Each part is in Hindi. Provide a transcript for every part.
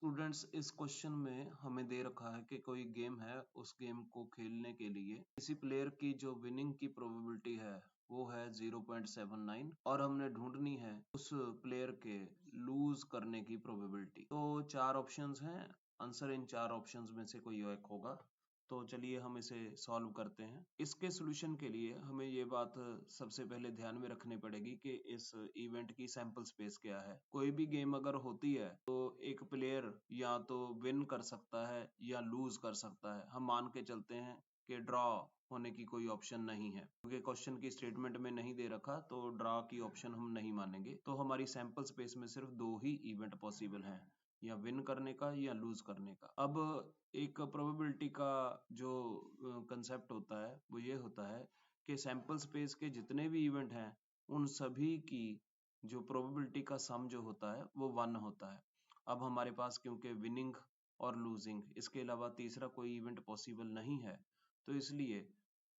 स्टूडेंट्स, इस क्वेश्चन में हमें दे रखा है कि कोई गेम है, उस गेम को खेलने के लिए किसी प्लेयर की जो विनिंग की प्रोबेबिलिटी है वो है 0.79 और हमने ढूंढनी है उस प्लेयर के लूज करने की प्रोबेबिलिटी। तो चार ऑप्शंस हैं, आंसर इन चार ऑप्शंस में से कोई एक होगा। तो चलिए हम इसे सॉल्व करते हैं। इसके सॉल्यूशन के लिए हमें ये बात सबसे पहले ध्यान में रखनी पड़ेगी कि इस इवेंट की सैंपल स्पेस क्या है। कोई भी गेम अगर होती है तो एक प्लेयर या तो विन कर सकता है या लूज कर सकता है। हम मान के चलते हैं कि ड्रॉ होने की कोई ऑप्शन नहीं है, क्योंकि क्वेश्चन की स्टेटमेंट में नहीं दे रखा, तो ड्रॉ की ऑप्शन हम नहीं मानेंगे। तो हमारी सैंपल स्पेस में सिर्फ दो ही इवेंट पॉसिबल हैं, या विन करने का या लूज करने का। अब एक प्रोबेबिलिटी का जो कंसेप्ट होता है वो ये होता है कि सैंपल स्पेस के जितने भी इवेंट हैं उन सभी की जो प्रोबेबिलिटी का सम जो होता है वो 1 होता है। अब हमारे पास क्योंकि विनिंग और लूजिंग इसके अलावा तीसरा कोई इवेंट पॉसिबल नहीं है, तो इसलिए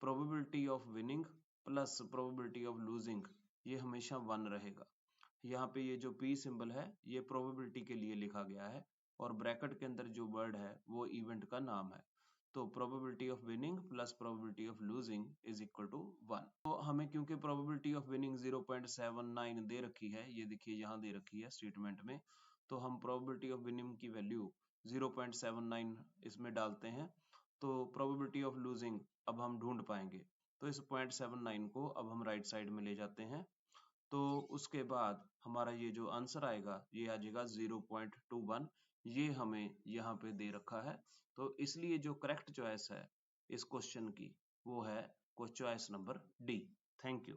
probability of winning plus probability of losing ये हमेशा 1 रहेगा। यहाँ पे ये जो P सिंबल है ये प्रोबेबिलिटी के लिए लिखा गया है और ब्रैकेट के अंदर जो वर्ड है वो इवेंट का नाम है। तो probability of winning plus probability of losing is equal to 1। तो हमें क्योंकि प्रोबेबिलिटी ऑफ विनिंग 0.79 दे रखी है, ये देखिए यहाँ दे रखी है स्टेटमेंट में, तो हम प्रोबेबिलिटी ऑफ विनिंग की वैल्यू 0.79 इसमें डालते हैं, तो प्रोबेबिलिटी ऑफ लूजिंग अब हम ढूंढ पाएंगे। तो इस 0.79 को अब हम राइट साइड में ले जाते हैं, तो उसके बाद हमारा ये जो आंसर आएगा ये आ जाएगा 0.21। ये हमें यहाँ पे दे रखा है, तो इसलिए जो करेक्ट चॉइस है इस क्वेश्चन की वो है choice number D. Thank you.